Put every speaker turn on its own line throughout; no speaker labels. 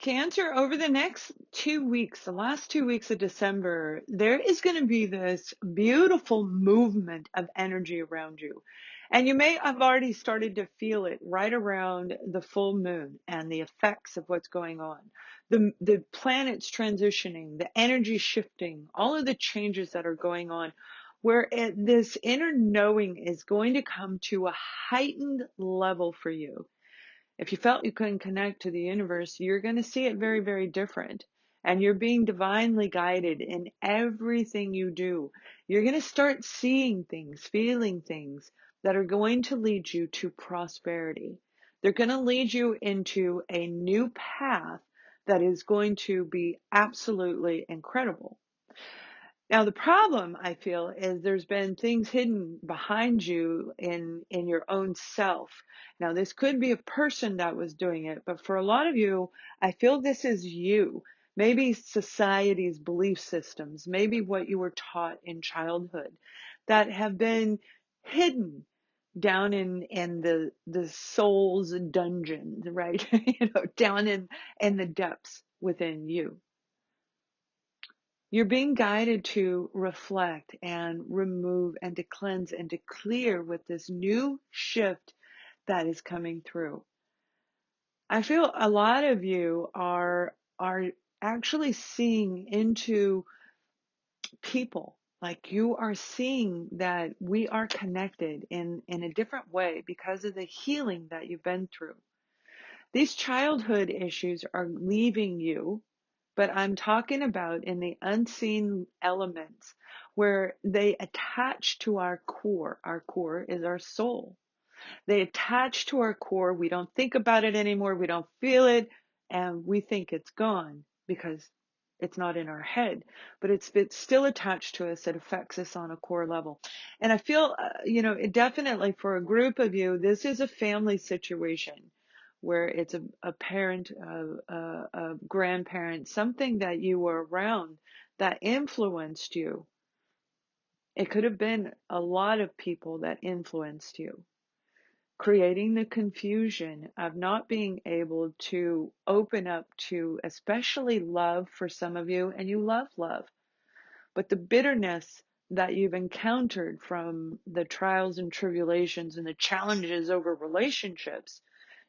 Cancer, over the next 2 weeks, the last 2 weeks of December, there is going to be this beautiful movement of energy around you. And you may have already started to feel it right around the full moon and the effects of what's going on. The planets transitioning, the energy shifting, all of the changes that are going on, where this inner knowing is going to come to a heightened level for you. If you felt you couldn't connect to the universe, you're going to see it very, very different. And you're being divinely guided in everything you do. You're going to start seeing things, feeling things that are going to lead you to prosperity. They're going to lead you into a new path that is going to be absolutely incredible. Now, the problem, I feel, is there's been things hidden behind you in your own self. Now, this could be a person that was doing it, but for a lot of you, I feel this is you. Maybe society's belief systems, maybe what you were taught in childhood that have been hidden down in the soul's dungeons, right? Down in the depths within you. You're being guided to reflect and remove and to cleanse and to clear with this new shift that is coming through. I feel a lot of you are actually seeing into people. Like you are seeing that we are connected in a different way because of the healing that you've been through. These childhood issues are leaving you, but I'm talking about in the unseen elements where they attach to our core. Our core is our soul. They attach to our core. We don't think about it anymore. We don't feel it. And we think it's gone because it's not in our head, but it's still attached to us. It affects us on a core level. And I feel, it definitely for a group of you, this is a family situation where it's a parent, a grandparent, something that you were around that influenced you. It could have been a lot of people that influenced you, creating the confusion of not being able to open up to especially love for some of you, and you love love, but the bitterness that you've encountered from the trials and tribulations and the challenges over relationships,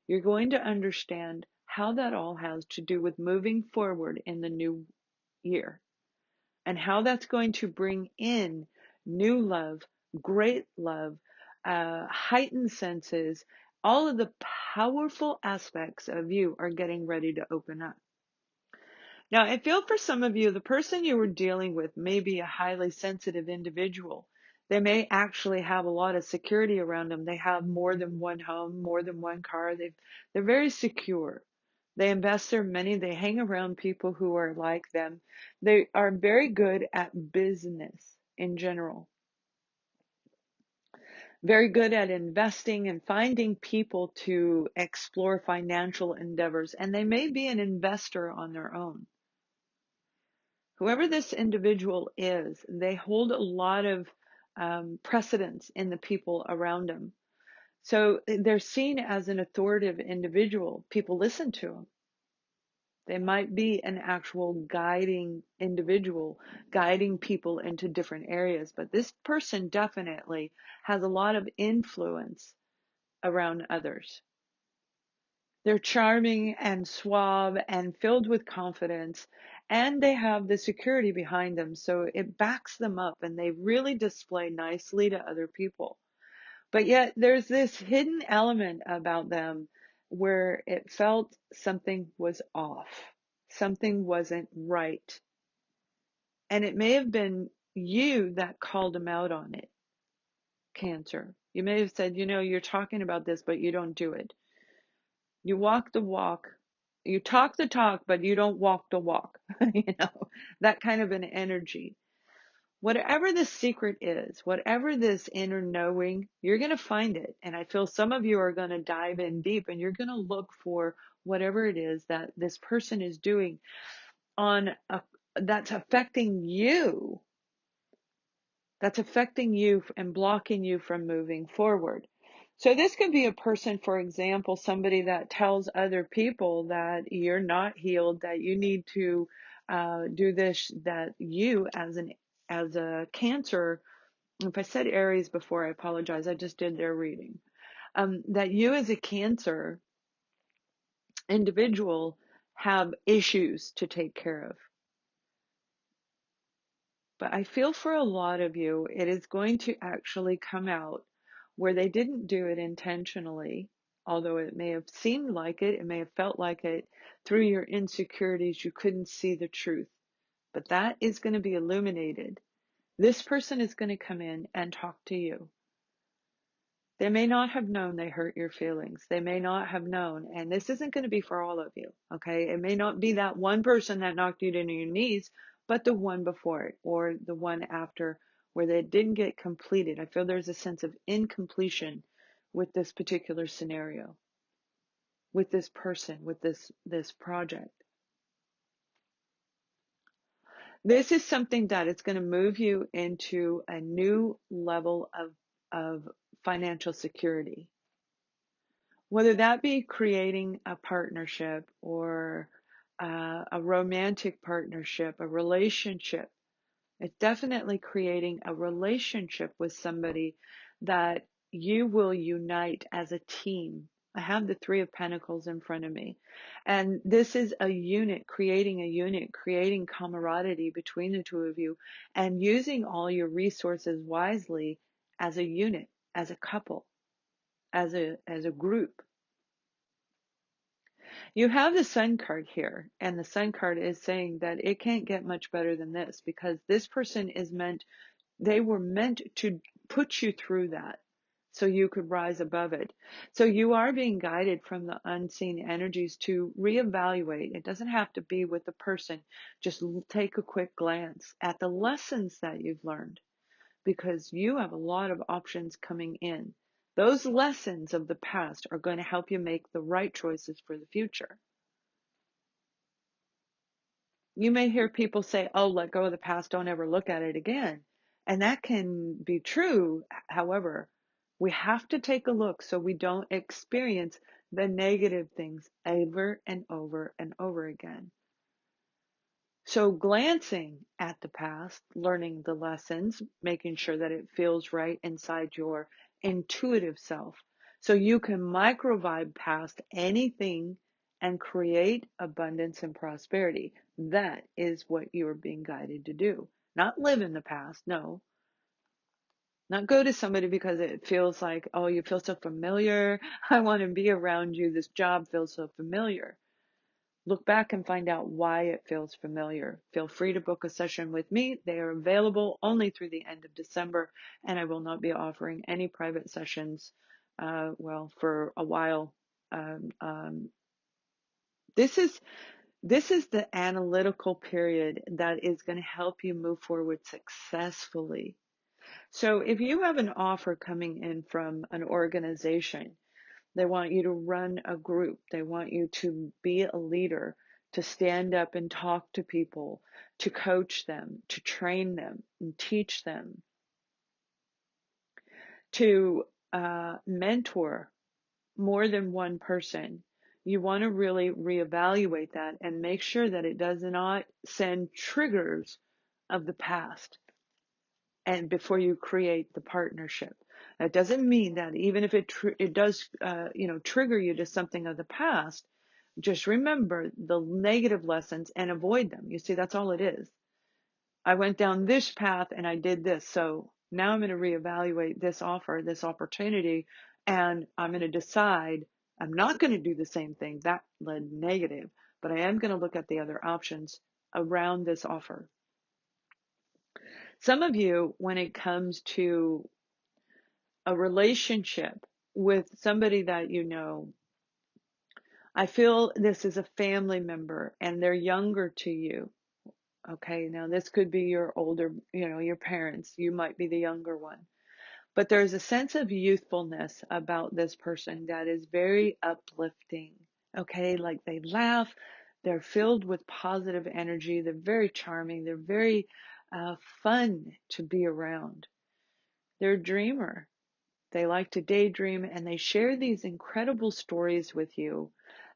you're going to understand how that all has to do with moving forward in the new year and how that's going to bring in new love, great love, heightened senses. All of the powerful aspects of you are getting ready to open up. Now, I feel for some of you, the person you were dealing with may be a highly sensitive individual. They may actually have a lot of security around them. They have more than one home, more than one car. They're very secure. They invest their money. They hang around people who are like them. They are very good at business in general. Very good at investing and finding people to explore financial endeavors. And they may be an investor on their own. Whoever this individual is, they hold a lot of precedence in the people around them. So they're seen as an authoritative individual. People listen to them. They might be an actual guiding individual, guiding people into different areas. But this person definitely has a lot of influence around others. They're charming and suave and filled with confidence, and they have the security behind them, so it backs them up and they really display nicely to other people. But yet there's this hidden element about them where it felt something was off. Something wasn't right. And it may have been you that called them out on it, Cancer. You may have said, you're talking about this, but you don't do it. You walk the walk, you talk the talk, but you don't walk the walk. That kind of an energy. Whatever the secret is, whatever this inner knowing, you're going to find it. And I feel some of you are going to dive in deep and you're going to look for whatever it is that this person is doing that's affecting you. That's affecting you and blocking you from moving forward. So this could be a person, for example, somebody that tells other people that you're not healed, that you need to do this, that you as a Cancer, if I said Aries before, I apologize. I just did their reading. That you as a Cancer individual have issues to take care of. But I feel for a lot of you, it is going to actually come out where they didn't do it intentionally, although it may have seemed like it may have felt like it. Through your insecurities, you couldn't see the truth. But that is going to be illuminated. This person is going to come in and talk to you. They may not have known they hurt your feelings. They may not have known. And this isn't going to be for all of you, okay? It may not be that one person that knocked you to your knees, but the one before it or the one after where they didn't get completed. I feel there's a sense of incompletion with this particular scenario, with this person, with this project. This is something that it's going to move you into a new level of financial security. Whether that be creating a partnership or a romantic partnership, a relationship, it's definitely creating a relationship with somebody that you will unite as a team. I have the Three of Pentacles in front of me. And this is a unit, creating camaraderie between the two of you and using all your resources wisely as a unit, as a couple, as a group. You have the Sun card here, and the Sun card is saying that it can't get much better than this because this person they were meant to put you through that so you could rise above it. So you are being guided from the unseen energies to reevaluate. It doesn't have to be with the person. Just take a quick glance at the lessons that you've learned because you have a lot of options coming in. Those lessons of the past are going to help you make the right choices for the future. You may hear people say, oh, let go of the past, don't ever look at it again. And that can be true. However, we have to take a look so we don't experience the negative things over and over and over again. So glancing at the past, learning the lessons, making sure that it feels right inside your intuitive self. So you can microvibe past anything and create abundance and prosperity. That is what you're being guided to do. Not live in the past, no. Not go to somebody because it feels like, oh, you feel so familiar. I want to be around you. This job feels so familiar. Look back and find out why it feels familiar. Feel free to book a session with me. They are available only through the end of December, and I will not be offering any private sessions, for a while. This is the analytical period that is going to help you move forward successfully. So if you have an offer coming in from an organization, they want you to run a group. They want you to be a leader, to stand up and talk to people, to coach them, to train them and teach them, to mentor more than one person. You want to really reevaluate that and make sure that it does not send triggers of the past and before you create the partnership. That doesn't mean that even if it does trigger you to something of the past, just remember the negative lessons and avoid them. You see, that's all it is. I went down this path and I did this. So now I'm going to reevaluate this offer, this opportunity, and I'm going to decide I'm not going to do the same thing. That led negative, but I am going to look at the other options around this offer. Some of you, when it comes to a relationship with somebody that you know, I feel this is a family member and they're younger to you. Okay, now this could be your older, your parents. You might be the younger one. But there's a sense of youthfulness about this person that is very uplifting. Okay, like they laugh, they're filled with positive energy, they're very charming, they're very fun to be around. They're a dreamer. They like to daydream, and they share these incredible stories with you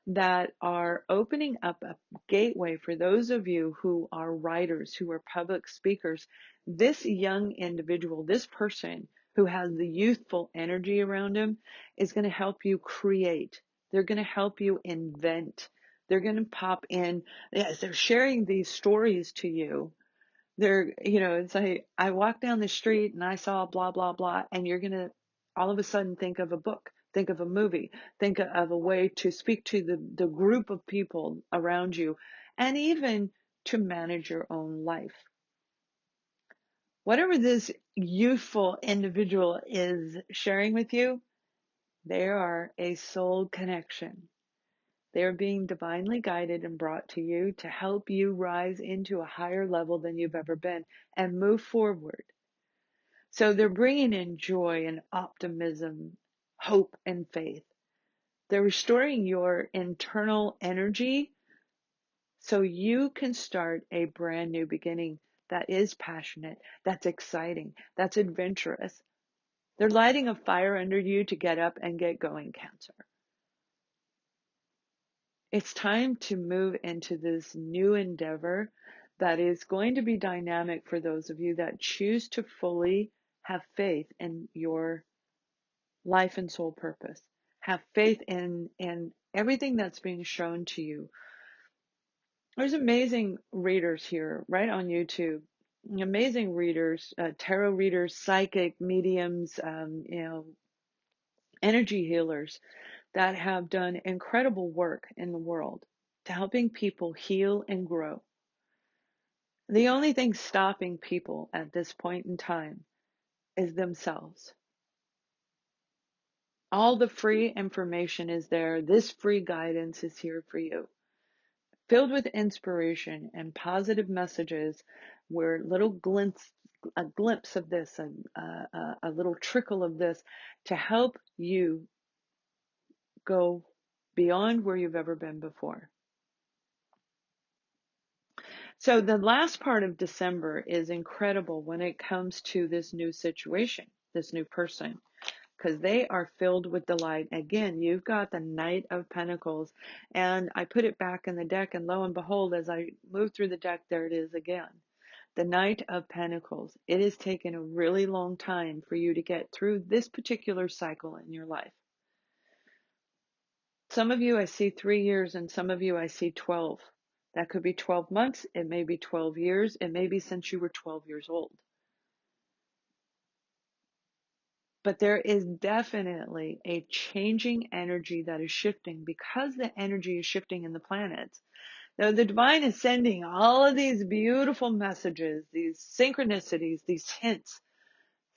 that are opening up a gateway for those of you who are writers, who are public speakers. This young individual, this person who has the youthful energy around him, is going to help you create. They're going to help you invent. They're going to pop in. Yes, they're sharing these stories to you. It's like I walked down the street and I saw blah, blah, blah, and you're going to all of a sudden think of a book, think of a movie, think of a way to speak to the group of people around you, and even to manage your own life. Whatever this youthful individual is sharing with you, they are a soul connection. They are being divinely guided and brought to you to help you rise into a higher level than you've ever been and move forward. So they're bringing in joy and optimism, hope and faith. They're restoring your internal energy so you can start a brand new beginning that is passionate, that's exciting, that's adventurous. They're lighting a fire under you to get up and get going, Cancer. It's time to move into this new endeavor that is going to be dynamic for those of you that choose to fully have faith in your life and soul purpose. Have faith in everything that's being shown to you. There's amazing readers here, right on YouTube. Amazing readers, tarot readers, psychic mediums, energy healers that have done incredible work in the world to helping people heal and grow. The only thing stopping people at this point in time is themselves. All the free information is there. This free guidance is here for you, filled with inspiration and positive messages where a glimpse of this, a little trickle of this to help you go beyond where you've ever been before. So the last part of December is incredible when it comes to this new situation, this new person, because they are filled with delight. Again, you've got the Knight of Pentacles, and I put it back in the deck, and lo and behold, as I move through the deck, there it is again. The Knight of Pentacles. It has taken a really long time for you to get through this particular cycle in your life. Some of you I see 3 years, and some of you I see 12. That could be 12 months. It may be 12 years. It may be since you were 12 years old. But there is definitely a changing energy that is shifting because the energy is shifting in the planets. Now, the divine is sending all of these beautiful messages, these synchronicities, these hints.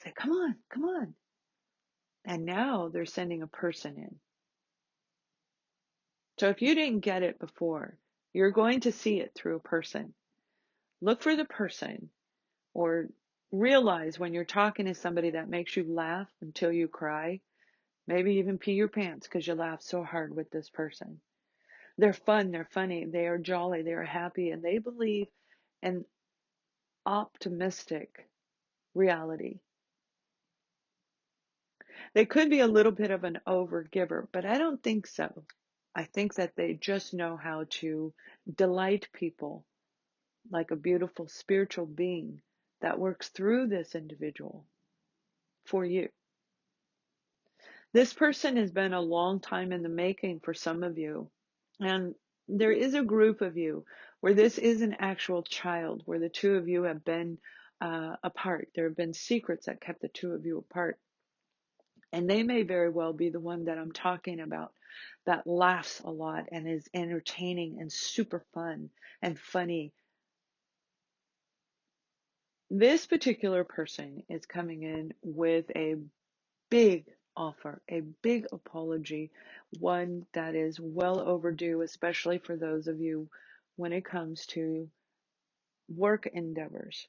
Say, come on, come on. And now they're sending a person in. So if you didn't get it before, you're going to see it through a person. Look for the person, or realize when you're talking to somebody that makes you laugh until you cry, maybe even pee your pants because you laugh so hard with this person. They're fun, they're funny, they are jolly, they are happy, and they believe in optimistic reality. They could be a little bit of an overgiver, but I don't think so. I think that they just know how to delight people like a beautiful spiritual being that works through this individual for you. This person has been a long time in the making for some of you. And there is a group of you where this is an actual child, where the two of you have been apart. There have been secrets that kept the two of you apart. And they may very well be the one that I'm talking about, that laughs a lot and is entertaining and super fun and funny. This particular person is coming in with a big offer, a big apology, one that is well overdue, especially for those of you when it comes to work endeavors.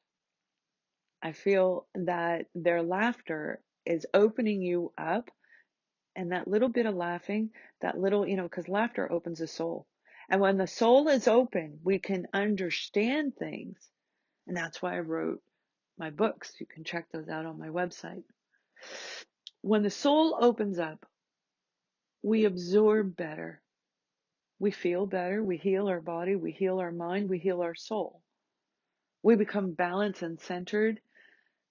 I feel that their laughter is opening you up, and that little bit of laughing, that little, because laughter opens the soul. And when the soul is open, we can understand things. And that's why I wrote my books. You can check those out on my website. When the soul opens up, we absorb better. We feel better. We heal our body. We heal our mind. We heal our soul. We become balanced and centered.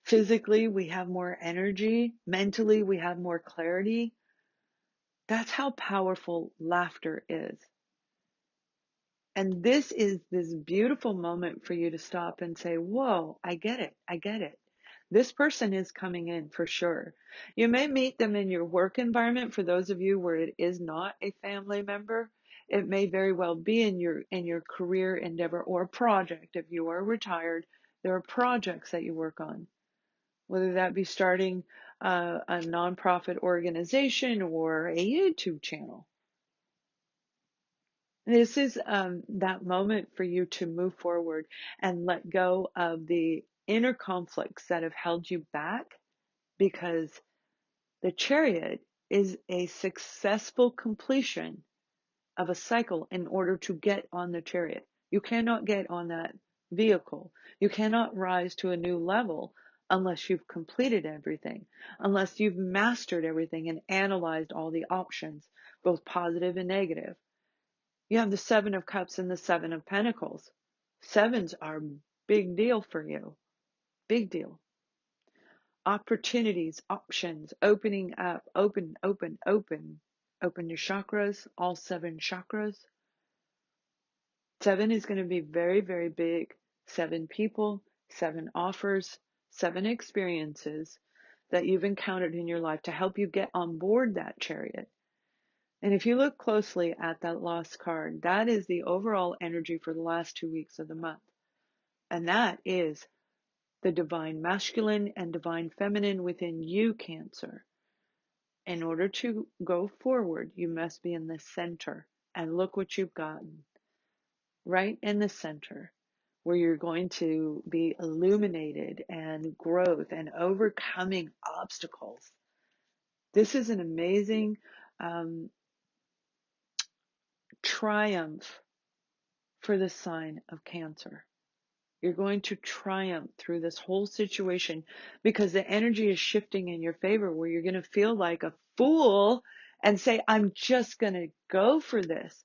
Physically, we have more energy. Mentally, we have more clarity. That's how powerful laughter is. And this is this beautiful moment for you to stop and say, whoa, I get it. I get it. This person is coming in for sure. You may meet them in your work environment. For those of you where it is not a family member, it may very well be in your career endeavor or project. If you are retired, there are projects that you work on, whether that be starting a nonprofit organization or a YouTube channel. This is that moment for you to move forward and let go of the inner conflicts that have held you back, because the Chariot is a successful completion of a cycle in order to get on the Chariot. You cannot get on that vehicle. You cannot rise to a new level unless you've completed everything, unless you've mastered everything and analyzed all the options, both positive and negative. You have the Seven of Cups and the Seven of Pentacles. Sevens are big deal for you. Big deal. Opportunities, options, opening up, open, open, open. Open your chakras, all 7 chakras. 7 is going to be very, very big. 7 people, 7 offers, 7 experiences that you've encountered in your life to help you get on board that Chariot. And if you look closely at that Lost card, that is the overall energy for the last 2 weeks of the month. And that is the divine masculine and divine feminine within you, Cancer. In order to go forward, you must be in the center. And look what you've gotten. Right in the center, where you're going to be illuminated and growth and overcoming obstacles. This is an amazing triumph for the sign of Cancer. You're going to triumph through this whole situation because the energy is shifting in your favor, where you're going to feel like a fool and say, I'm just going to go for this.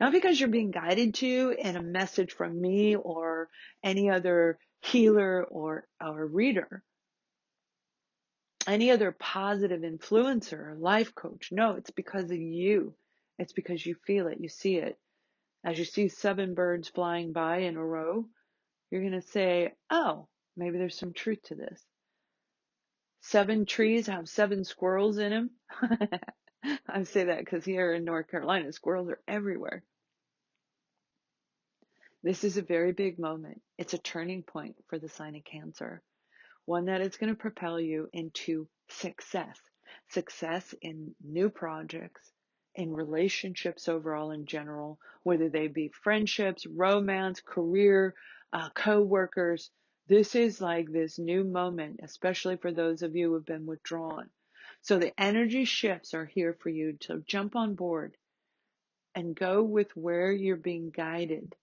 Not because you're being guided to in a message from me or any other healer or reader, any other positive influencer or life coach. No, it's because of you. It's because you feel it, you see it. As you see 7 birds flying by in a row, you're going to say, oh, maybe there's some truth to this. 7 trees have 7 squirrels in them. I say that because here in North Carolina, squirrels are everywhere. This is a very big moment. It's a turning point for the sign of Cancer. One that is going to propel you into success. Success in new projects, in relationships overall in general, whether they be friendships, romance, career, co-workers. This is like this new moment, especially for those of you who have been withdrawn. So the energy shifts are here for you to jump on board and go with where you're being guided.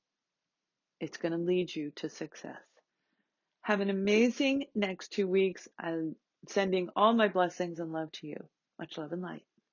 It's going to lead you to success. Have an amazing next 2 weeks. I'm sending all my blessings and love to you. Much love and light.